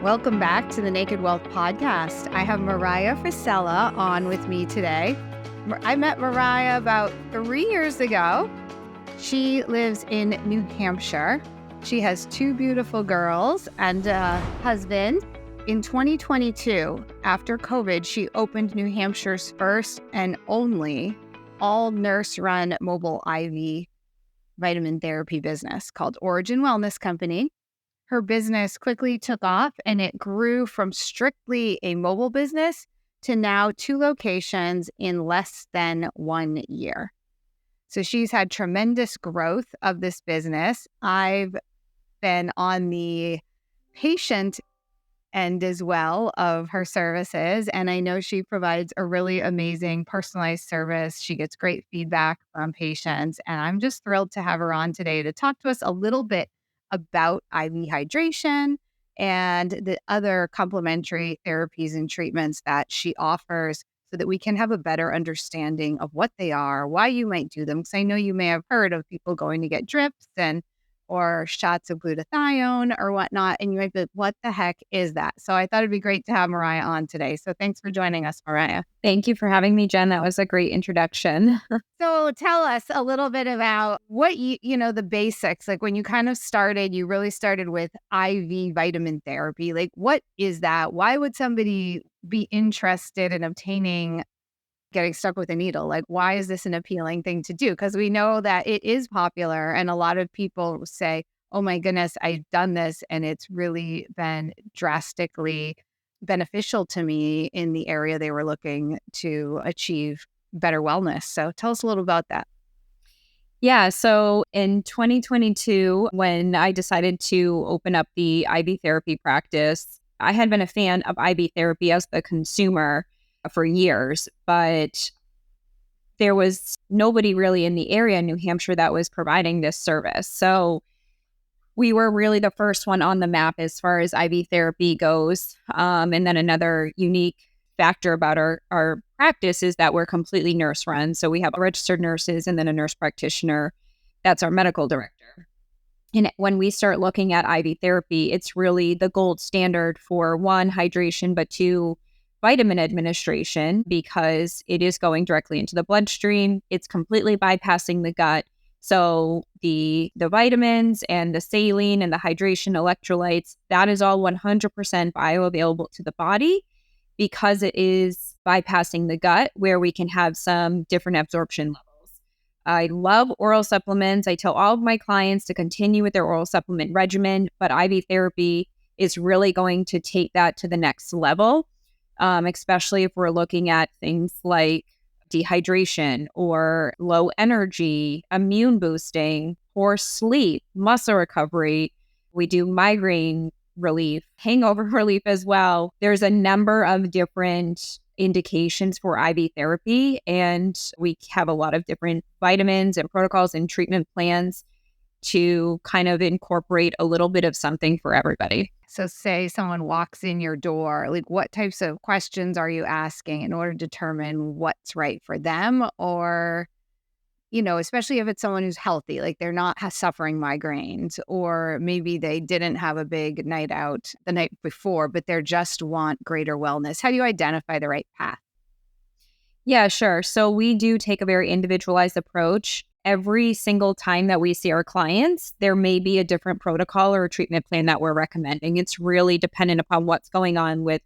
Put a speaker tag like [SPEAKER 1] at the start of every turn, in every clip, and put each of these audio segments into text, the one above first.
[SPEAKER 1] Welcome back to the Naked Wealth Podcast. I have Mariah Frisella on with me today. I met Mariah about 3 years ago. She lives in New Hampshire. She has 2 beautiful girls and a husband. In 2022, after COVID, she opened New Hampshire's first and only all-nurse-run mobile IV vitamin therapy business called Origin Wellness Company. Her business quickly took off and it grew from strictly a mobile business to now 2 locations in less than 1 year. So she's had tremendous growth of this business. I've been on the patient end as well of her services, and I know she provides a really amazing personalized service. She gets great feedback from patients, and I'm just thrilled to have her on today to talk to us a little bit about IV hydration and the other complementary therapies and treatments that she offers so that we can have a better understanding of what they are, why you might do them. Because I know you may have heard of people going to get drips or shots of glutathione or whatnot, and you might be like, what the heck is that? So I thought it'd be great to have Mariah on today. So thanks for joining us, Mariah.
[SPEAKER 2] Thank you for having me, Jen. That was a great introduction.
[SPEAKER 1] So tell us a little bit about what the basics, like when you kind of started, you really started with IV vitamin therapy. Like, what is that? Why would somebody be interested in getting stuck with a needle? Like, why is this an appealing thing to do? Because we know that it is popular and a lot of people say, oh my goodness, I've done this and it's really been drastically beneficial to me in the area they were looking to achieve better wellness. So tell us a little about that.
[SPEAKER 2] Yeah. So in 2022, when I decided to open up the IV therapy practice, I had been a fan of IV therapy as the consumer for years, but there was nobody really in the area in New Hampshire that was providing this service. So we were really the first one on the map as far as IV therapy goes. And then another unique factor about our practice is that we're completely nurse run. So we have registered nurses and then a nurse practitioner. That's our medical director. And when we start looking at IV therapy, it's really the gold standard for 1, hydration, but 2, vitamin administration, because it is going directly into the bloodstream. It's completely bypassing the gut. So the vitamins and the saline and the hydration electrolytes, that is all 100% bioavailable to the body because it is bypassing the gut where we can have some different absorption levels. I love oral supplements. I tell all of my clients to continue with their oral supplement regimen, but IV therapy is really going to take that to the next level. Especially if we're looking at things like dehydration or low energy, immune boosting, poor sleep, muscle recovery. We do migraine relief, hangover relief as well. There's a number of different indications for IV therapy, and we have a lot of different vitamins and protocols and treatment plans to kind of incorporate a little bit of something for everybody.
[SPEAKER 1] So say someone walks in your door, like what types of questions are you asking in order to determine what's right for them? Or, especially if it's someone who's healthy, like they're not suffering migraines, or maybe they didn't have a big night out the night before, but they just want greater wellness. How do you identify the right path?
[SPEAKER 2] Yeah, sure. So we do take a very individualized approach. Every single time that we see our clients, there may be a different protocol or a treatment plan that we're recommending. It's really dependent upon what's going on with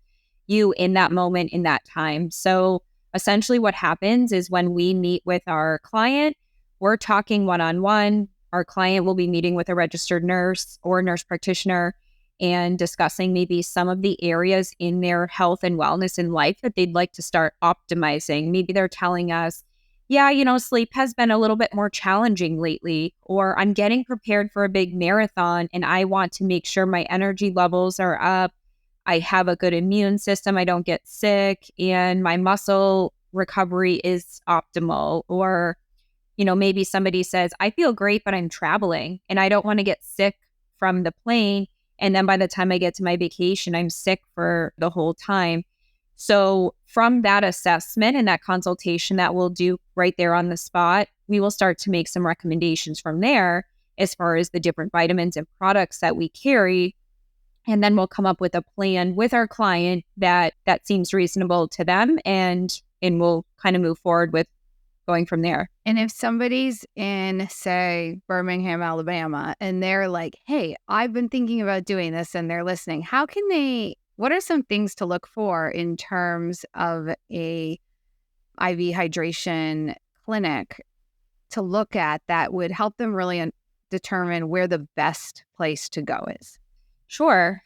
[SPEAKER 2] you in that moment, in that time. So essentially what happens is when we meet with our client, we're talking one-on-one. Our client will be meeting with a registered nurse or a nurse practitioner and discussing maybe some of the areas in their health and wellness in life that they'd like to start optimizing. Maybe they're telling us, yeah, sleep has been a little bit more challenging lately, or I'm getting prepared for a big marathon and I want to make sure my energy levels are up. I have a good immune system. I don't get sick and my muscle recovery is optimal. Or, maybe somebody says, I feel great, but I'm traveling and I don't want to get sick from the plane. And then by the time I get to my vacation, I'm sick for the whole time. So from that assessment and that consultation that we'll do right there on the spot, we will start to make some recommendations from there as far as the different vitamins and products that we carry And then we'll come up with a plan with our client that seems reasonable to them, and we'll kind of move forward with going from there.
[SPEAKER 1] And if somebody's in, say, Birmingham, Alabama, and they're like, hey, I've been thinking about doing this, and they're listening, what are some things to look for in terms of a IV hydration clinic to look at that would help them really determine where the best place to go is?
[SPEAKER 2] Sure.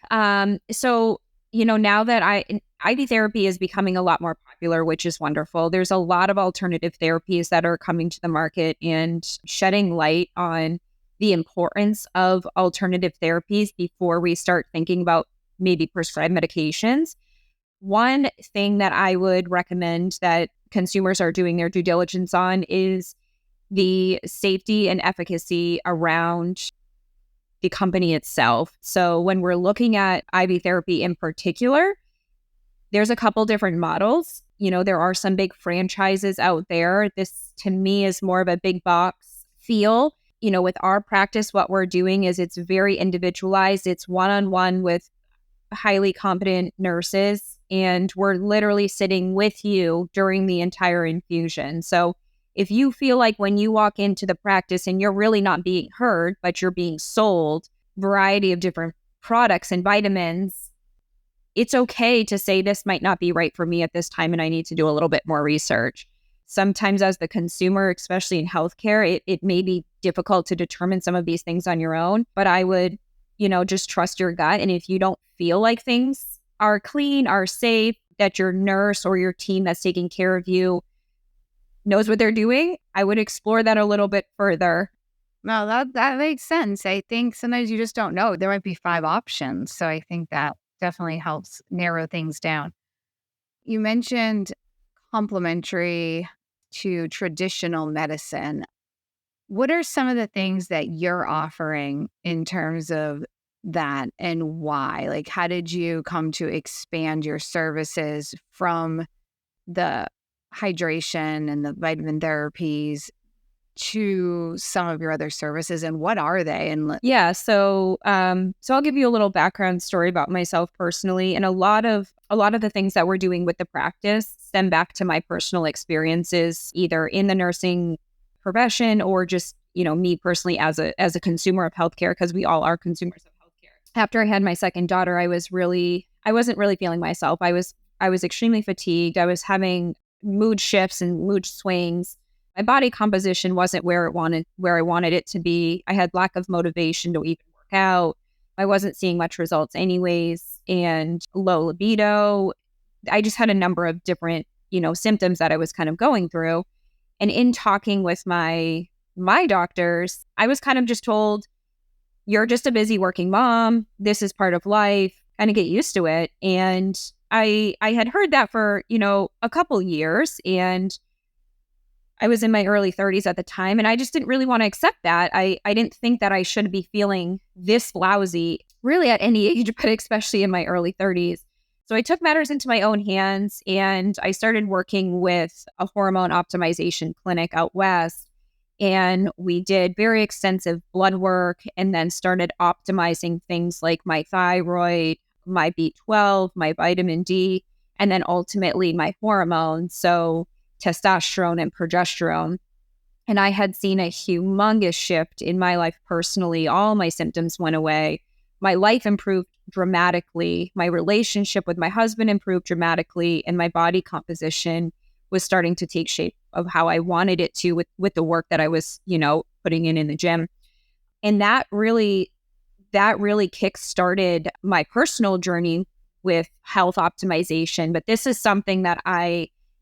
[SPEAKER 2] So, now that IV therapy is becoming a lot more popular, which is wonderful. There's a lot of alternative therapies that are coming to the market and shedding light on the importance of alternative therapies before we start thinking about maybe prescribed medications. One thing that I would recommend that consumers are doing their due diligence on is the safety and efficacy around the company itself. So when we're looking at IV therapy in particular, there's a couple different models. There are some big franchises out there. This, to me, is more of a big box feel. With our practice, what we're doing is it's very individualized. It's one-on-one with highly competent nurses, and we're literally sitting with you during the entire infusion. So if you feel like when you walk into the practice and you're really not being heard, but you're being sold a variety of different products and vitamins, it's okay to say this might not be right for me at this time and I need to do a little bit more research. Sometimes as the consumer, especially in healthcare, it may be difficult to determine some of these things on your own, but I would, just trust your gut. And if you don't feel like things are clean, are safe, that your nurse or your team that's taking care of you knows what they're doing, I would explore that a little bit further.
[SPEAKER 1] No, that makes sense. I think sometimes you just don't know. There might be 5 options. So I think that definitely helps narrow things down. You mentioned complementary to traditional medicine. What are some of the things that you're offering in terms of that, and why? Like, how did you come to expand your services from the hydration and the vitamin therapies to some of your other services, and what are they? And
[SPEAKER 2] yeah, so I'll give you a little background story about myself personally, and a lot of the things that we're doing with the practice stem back to my personal experiences, either in the nursing profession or just me personally as a consumer of healthcare, because we all are consumers of healthcare. After I had my second daughter, I wasn't really feeling myself. I was extremely fatigued. I was having mood shifts and mood swings. My body composition wasn't where I wanted it to be. I had lack of motivation to even work out. I wasn't seeing much results anyways, and low libido. I just had a number of different, symptoms that I was kind of going through. And in talking with my doctors, I was kind of just told, you're just a busy working mom. This is part of life. Kind of get used to it. And I had heard that for, a couple years, and I was in my early 30s at the time, and I just didn't really want to accept that. I didn't think that I should be feeling this lousy really at any age, but especially in my early 30s. So I took matters into my own hands, and I started working with a hormone optimization clinic out west. And we did very extensive blood work, and then started optimizing things like my thyroid, my B12, my vitamin D, and then ultimately my hormones. So testosterone and progesterone. And I had seen a humongous shift in my life personally. All my symptoms went away. My life improved dramatically. My relationship with my husband improved dramatically, and my body composition was starting to take shape of how I wanted it to with the work that I was, putting in the gym. And that really kick-started my personal journey with health optimization. But this is something that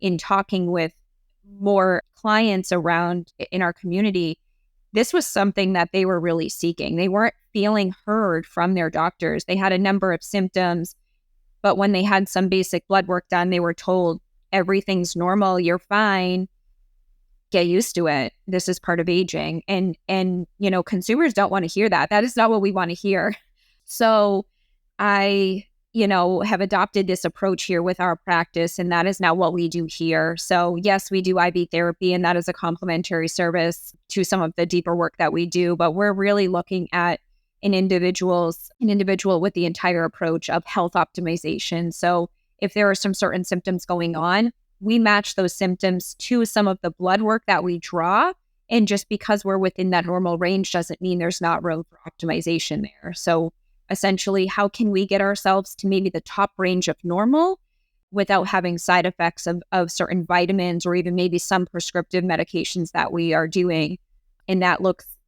[SPEAKER 2] in talking with more clients around in our community, this was something that they were really seeking. They weren't feeling heard from their doctors. They had a number of symptoms, but when they had some basic blood work done, they were told, everything's normal, you're fine, get used to it. This is part of aging. And consumers don't want to hear that. That is not what we want to hear. So I have adopted this approach here with our practice, and that is now what we do here. So yes, we do IV therapy, and that is a complementary service to some of the deeper work that we do, but we're really looking at an individual with the entire approach of health optimization. So if there are some certain symptoms going on, we match those symptoms to some of the blood work that we draw. And just because we're within that normal range doesn't mean there's not room for optimization there. So essentially, how can we get ourselves to maybe the top range of normal without having side effects of certain vitamins or even maybe some prescriptive medications that we are doing? And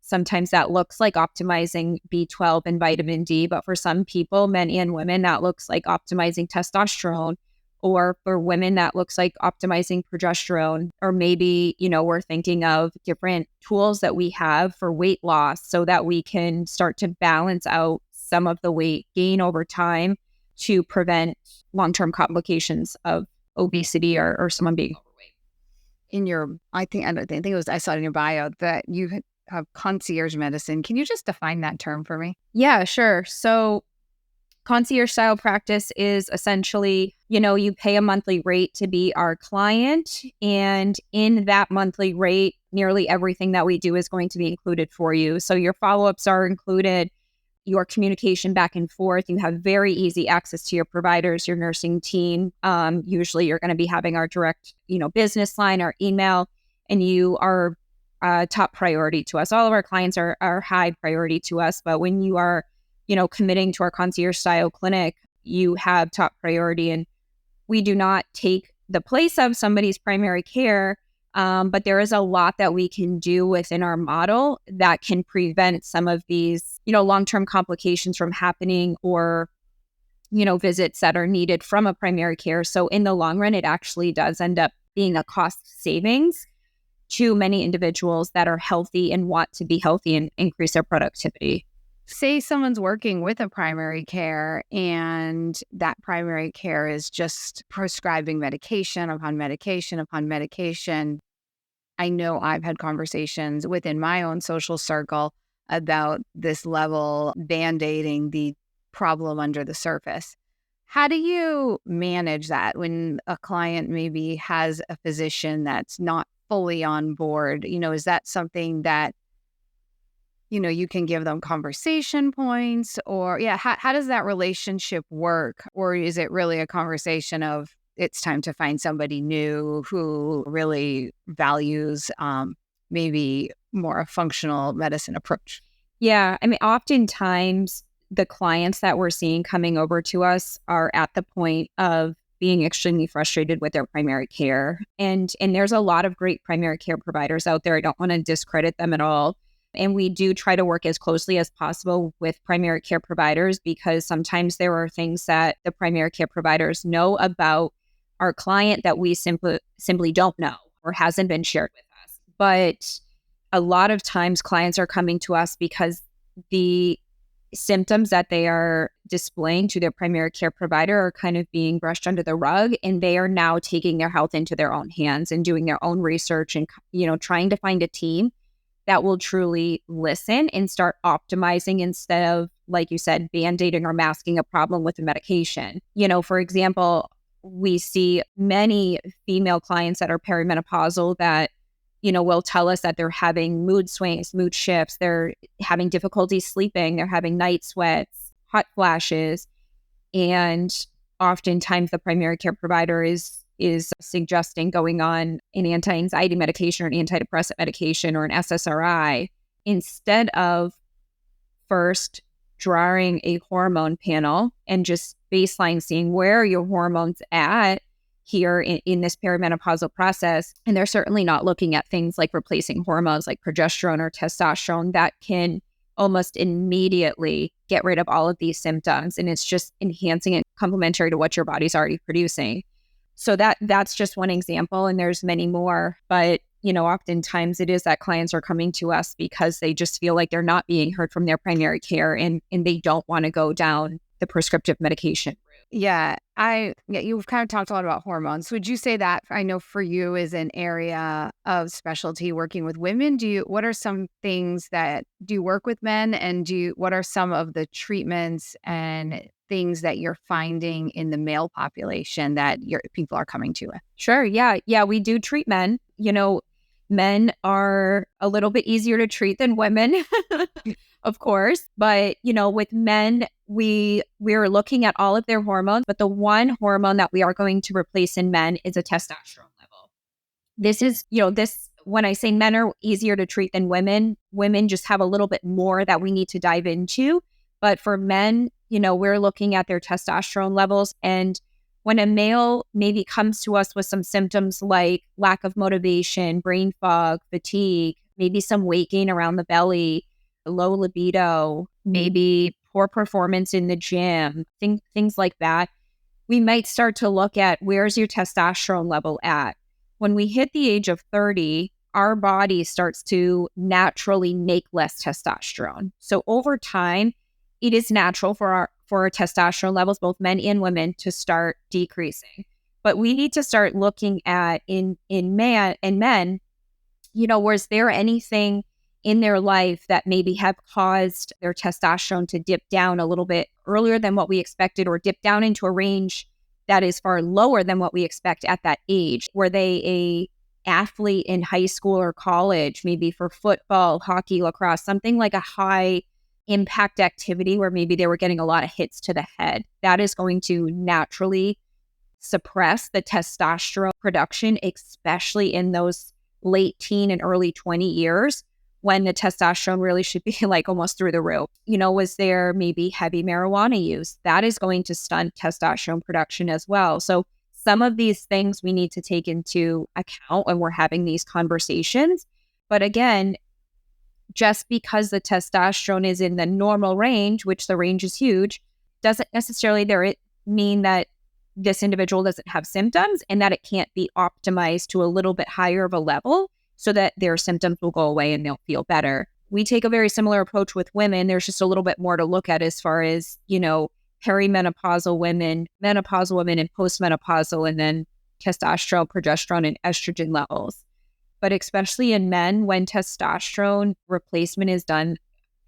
[SPEAKER 2] sometimes that looks like optimizing B12 and vitamin D, but for some people, men and women, that looks like optimizing testosterone, or for women, that looks like optimizing progesterone, or maybe, we're thinking of different tools that we have for weight loss so that we can start to balance out some of the weight gain over time to prevent long-term complications of obesity or someone being overweight.
[SPEAKER 1] I saw it in your bio that you have concierge medicine. Can you just define that term for me?
[SPEAKER 2] Yeah, sure. So concierge style practice is essentially, you pay a monthly rate to be our client. And in that monthly rate, nearly everything that we do is going to be included for you. So your follow-ups are included, your communication back and forth. You have very easy access to your providers, your nursing team. Usually you're going to be having our direct, business line, our email, and you are top priority to us. All of our clients are high priority to us. But when you are, committing to our concierge style clinic, you have top priority. And we do not take the place of somebody's primary care. But there is a lot that we can do within our model that can prevent some of these, long-term complications from happening, or, visits that are needed from a primary care. So in the long run, it actually does end up being a cost savings to many individuals that are healthy and want to be healthy and increase their productivity.
[SPEAKER 1] Say someone's working with a primary care and that primary care is just prescribing medication upon medication upon medication. I know I've had conversations within my own social circle about this level band-aiding the problem under the surface. How do you manage that when a client maybe has a physician that's not fully on board? Is that something that, you can give them conversation points, or how does that relationship work? Or is it really a conversation of it's time to find somebody new who really values maybe more a functional medicine approach?
[SPEAKER 2] Yeah. I mean, oftentimes the clients that we're seeing coming over to us are at the point of being extremely frustrated with their primary care. And there's a lot of great primary care providers out there. I don't want to discredit them at all. And we do try to work as closely as possible with primary care providers, because sometimes there are things that the primary care providers know about our client that we simply don't know or hasn't been shared with us. But a lot of times clients are coming to us because the symptoms that they are displaying to their primary care provider are kind of being brushed under the rug, and they are now taking their health into their own hands and doing their own research and, trying to find a team that will truly listen and start optimizing instead of, like you said, band-aiding or masking a problem with a medication. For example, we see many female clients that are perimenopausal that, will tell us that they're having mood swings, mood shifts, they're having difficulty sleeping, they're having night sweats, hot flashes. And oftentimes the primary care provider is suggesting going on an anti-anxiety medication or an antidepressant medication or an SSRI instead of first drawing a hormone panel and just baseline seeing where are your hormones at here in this perimenopausal process. And they're certainly not looking at things like replacing hormones like progesterone or testosterone that can almost immediately get rid of all of these symptoms. And it's just enhancing and complementary to what your body's already producing. So that's just one example, and there's many more. But, oftentimes it is that clients are coming to us because they just feel like they're not being heard from their primary care, and they don't want to go down the prescriptive medication route.
[SPEAKER 1] Yeah, you've kind of talked a lot about hormones. Would you say that, I know for you, is an area of specialty working with women? What are some things that do you work with men, and what are some of the treatments and things that you're finding in the male population that your people are coming to it?
[SPEAKER 2] Sure. Yeah. Yeah. We do treat men. Men are a little bit easier to treat than women, of course. But, with men, we're looking at all of their hormones, but the one hormone that we are going to replace in men is a testosterone level. This is, when I say men are easier to treat than women just have a little bit more that we need to dive into. But for men, we're looking at their testosterone levels. And when a male maybe comes to us with some symptoms like lack of motivation, brain fog, fatigue, maybe some weight gain around the belly, low libido, maybe poor performance in the gym, things like that, we might start to look at where's your testosterone level at. When we hit the age of 30, our body starts to naturally make less testosterone. So over time, it is natural for our testosterone levels, both men and women, to start decreasing. But we need to start looking at in men, was there anything in their life that maybe have caused their testosterone to dip down a little bit earlier than what we expected, or dip down into a range that is far lower than what we expect at that age? Were they a athlete in high school or college, maybe for football, hockey, lacrosse, something like a high impact activity where maybe they were getting a lot of hits to the head? That is going to naturally suppress the testosterone production, especially in those late teen and early 20 years, when the testosterone really should be like almost through the roof. Was there maybe heavy marijuana use? That is going to stunt testosterone production as well. So some of these things we need to take into account when we're having these conversations. But again, just because the testosterone is in the normal range, which the range is huge, doesn't necessarily mean that this individual doesn't have symptoms and that it can't be optimized to a little bit higher of a level so that their symptoms will go away and they'll feel better. We take a very similar approach with women. There's just a little bit more to look at as far as, perimenopausal women, menopausal women, and postmenopausal, and then testosterone, progesterone, and estrogen levels. But especially in men, when testosterone replacement is done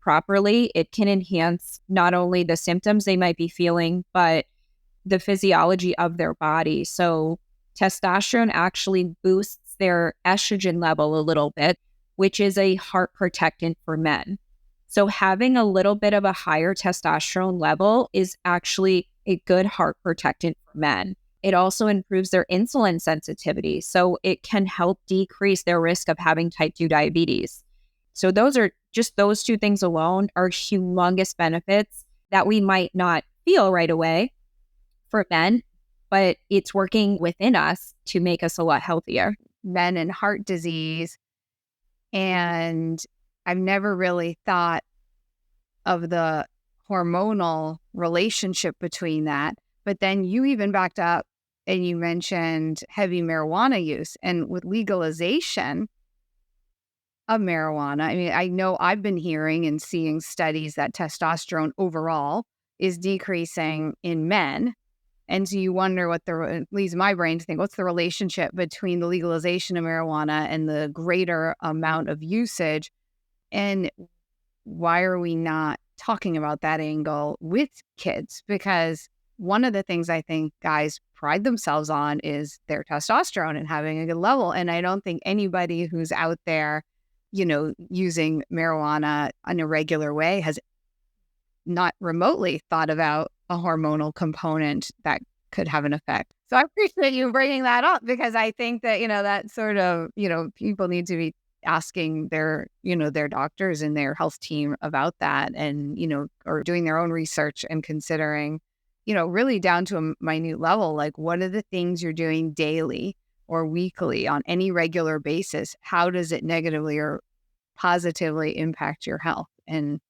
[SPEAKER 2] properly, it can enhance not only the symptoms they might be feeling, but the physiology of their body. So testosterone actually boosts their estrogen level a little bit, which is a heart protectant for men. So having a little bit of a higher testosterone level is actually a good heart protectant for men. It also improves their insulin sensitivity, so it can help decrease their risk of having type 2 diabetes. So those two things alone are humongous benefits that we might not feel right away for men, but it's working within us to make us a lot healthier.
[SPEAKER 1] Men and heart disease. And I've never really thought of the hormonal relationship between that. But then you even backed up and you mentioned heavy marijuana use. And with legalization of marijuana, I mean, I know I've been hearing and seeing studies that testosterone overall is decreasing in men. And so you wonder it leads my brain to think, what's the relationship between the legalization of marijuana and the greater amount of usage? And why are we not talking about that angle with kids? Because one of the things I think guys pride themselves on is their testosterone and having a good level. And I don't think anybody who's out there, using marijuana in a regular way has not remotely thought about a hormonal component that could have an effect. So I appreciate you bringing that up, because I think that, that sort of, people need to be asking their doctors and their health team about that, and, or doing their own research and considering, really down to a minute level, like what are the things you're doing daily or weekly on any regular basis? How does it negatively or positively impact your health? And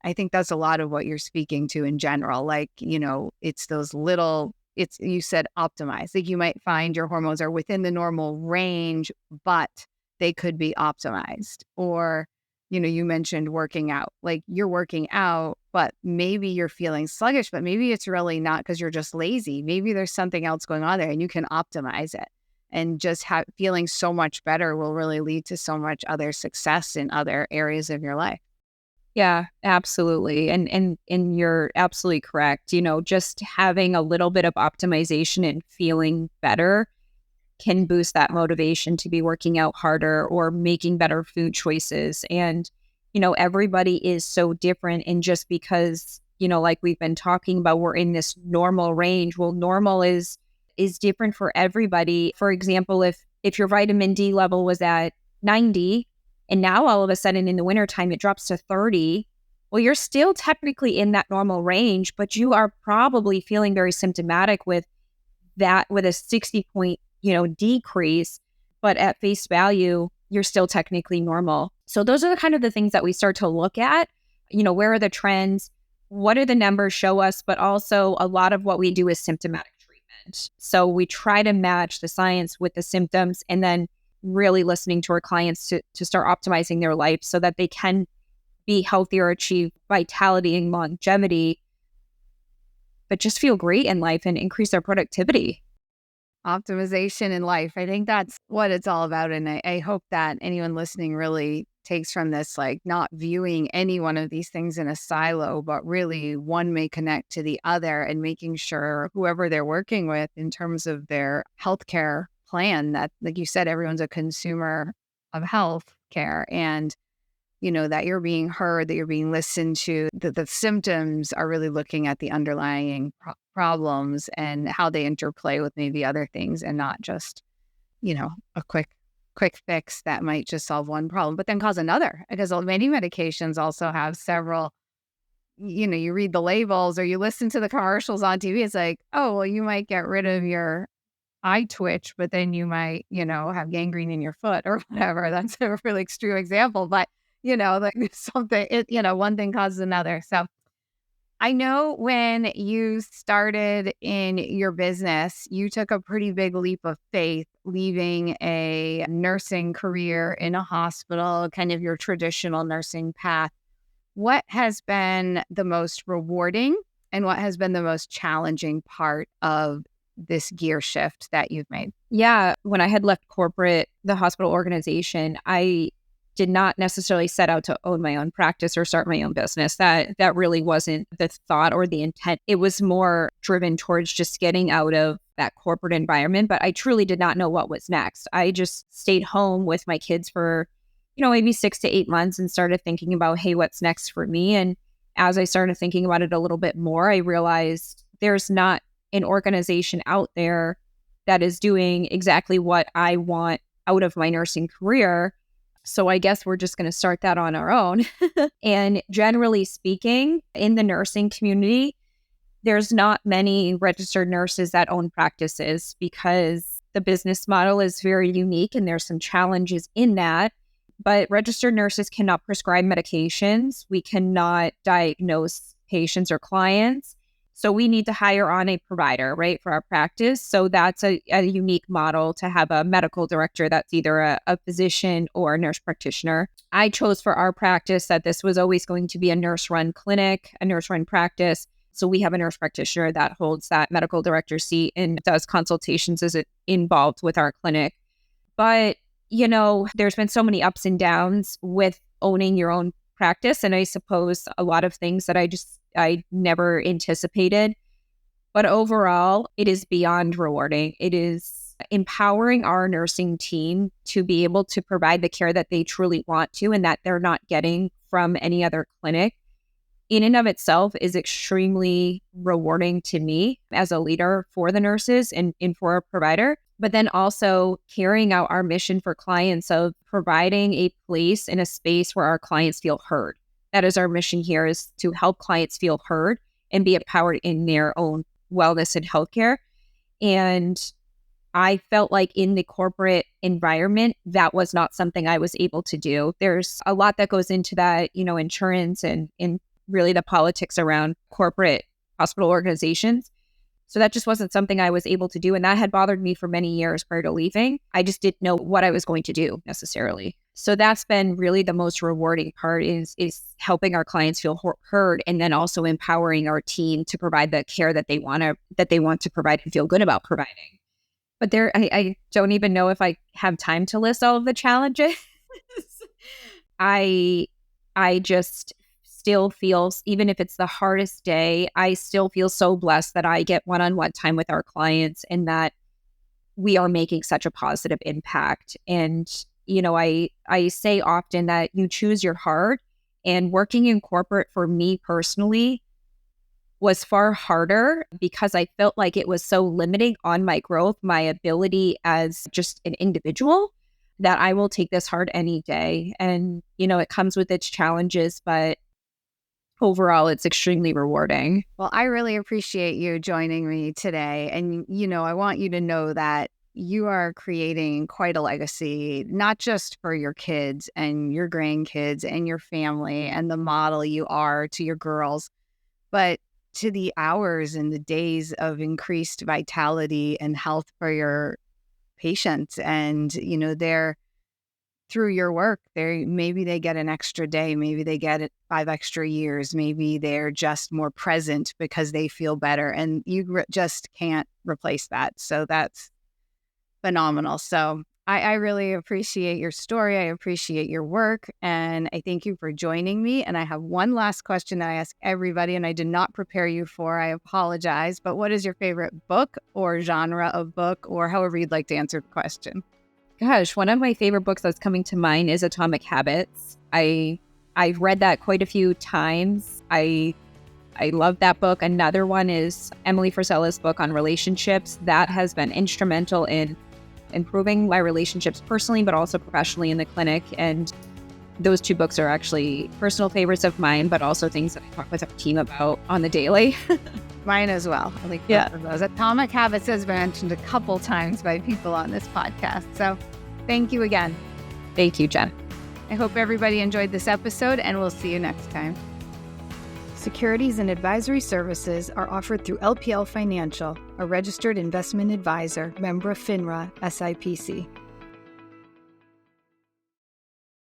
[SPEAKER 1] I think that's a lot of what you're speaking to in general. Like, it's those little, you said optimize. Like you might find your hormones are within the normal range, but they could be optimized. Or, you mentioned working out. Like you're working out, but maybe you're feeling sluggish, but maybe it's really not because you're just lazy. Maybe there's something else going on there and you can optimize it. And just feeling so much better will really lead to so much other success in other areas of your life.
[SPEAKER 2] Yeah, absolutely. And you're absolutely correct. Just having a little bit of optimization and feeling better can boost that motivation to be working out harder or making better food choices. And, everybody is so different. And just because, like we've been talking about, we're in this normal range. Well, normal is different for everybody. For example, if your vitamin D level was at 90 and now all of a sudden in the wintertime it drops to 30, well, you're still technically in that normal range, but you are probably feeling very symptomatic with that, with a 60-point, decrease. But at face value, you're still technically normal. So those are the kind of the things that we start to look at. Where are the trends? What do the numbers show us? But also a lot of what we do is symptomatic treatment. So we try to match the science with the symptoms and then really listening to our clients to start optimizing their life so that they can be healthier, achieve vitality and longevity, but just feel great in life and increase their productivity.
[SPEAKER 1] Optimization in life. I think that's what it's all about. And I hope that anyone listening really takes from this, like not viewing any one of these things in a silo, but really one may connect to the other and making sure whoever they're working with in terms of their healthcare plan, that, like you said, everyone's a consumer of health care, and that you're being heard, that you're being listened to, that the symptoms are really looking at the underlying problems and how they interplay with maybe other things, and not just, a quick fix that might just solve one problem, but then cause another. Because many medications also have several, you read the labels or you listen to the commercials on TV. It's like, oh, well, you might get rid of your eye twitch, but then you might, have gangrene in your foot or whatever. That's a really extreme example, but like something, one thing causes another. So I know when you started in your business, you took a pretty big leap of faith, leaving a nursing career in a hospital, kind of your traditional nursing path. What has been the most rewarding and what has been the most challenging part of this gear shift that you've made?
[SPEAKER 2] Yeah, when I had left the hospital organization, I did not necessarily set out to own my own practice or start my own business. That really wasn't the thought or the intent. It was more driven towards just getting out of that corporate environment. But I truly did not know what was next. I just stayed home with my kids for, maybe 6 to 8 months and started thinking about, hey, what's next for me? And as I started thinking about it a little bit more, I realized there's not an organization out there that is doing exactly what I want out of my nursing career. So I guess we're just going to start that on our own. And generally speaking, in the nursing community, there's not many registered nurses that own practices because the business model is very unique and there's some challenges in that. But registered nurses cannot prescribe medications. We cannot diagnose patients or clients. So we need to hire on a provider, right, for our practice. So that's a unique model to have a medical director that's either a physician or a nurse practitioner. I chose for our practice that this was always going to be a nurse-run clinic, a nurse-run practice. So we have a nurse practitioner that holds that medical director seat and does consultations as it involved with our clinic. But, there's been so many ups and downs with owning your own practice. And I suppose a lot of things that I never anticipated. But overall, it is beyond rewarding. It is empowering our nursing team to be able to provide the care that they truly want to and that they're not getting from any other clinic. In and of itself is extremely rewarding to me as a leader for the nurses and for a provider. But then also carrying out our mission for clients of providing a place and a space where our clients feel heard. That is our mission here, is to help clients feel heard and be empowered in their own wellness and healthcare. And I felt like in the corporate environment, that was not something I was able to do. There's a lot that goes into that, insurance and really the politics around corporate hospital organizations. So that just wasn't something I was able to do. And that had bothered me for many years prior to leaving. I just didn't know what I was going to do necessarily. So that's been really the most rewarding part is helping our clients feel heard, and then also empowering our team to provide the care that they want to provide and feel good about providing. But I don't even know if I have time to list all of the challenges. I just still feel, even if it's the hardest day, I still feel so blessed that I get one-on-one time with our clients, and that we are making such a positive impact. And, I say often that you choose your heart, and working in corporate for me personally was far harder because I felt like it was so limiting on my growth, my ability as just an individual, that I will take this hard any day. And, it comes with its challenges, but overall, it's extremely rewarding.
[SPEAKER 1] Well, I really appreciate you joining me today. And, I want you to know that you are creating quite a legacy, not just for your kids and your grandkids and your family and the model you are to your girls, but to the hours and the days of increased vitality and health for your patients. And, they're through your work, maybe they get an extra day, maybe they get 5 extra years, maybe they're just more present because they feel better, and you just can't replace that. So that's phenomenal. So I really appreciate your story. I appreciate your work, and I thank you for joining me. And I have one last question that I ask everybody, and I did not prepare you for. I apologize, but what is your favorite book or genre of book, or however you'd like to answer the question?
[SPEAKER 2] Gosh, one of my favorite books that's coming to mind is Atomic Habits. I've read that quite a few times. I love that book. Another one is Emily Frisella's book on relationships. That has been instrumental in improving my relationships personally, but also professionally in the clinic. And those 2 books are actually personal favorites of mine, but also things that I talk with our team about on the daily.
[SPEAKER 1] Mine as well. I like both of those. Atomic Habits has been mentioned a couple times by people on this podcast. So thank you again.
[SPEAKER 2] Thank you, Jen.
[SPEAKER 1] I hope everybody enjoyed this episode, and we'll see you next time. Securities and advisory services are offered through LPL Financial, a registered investment advisor, member of FINRA, SIPC.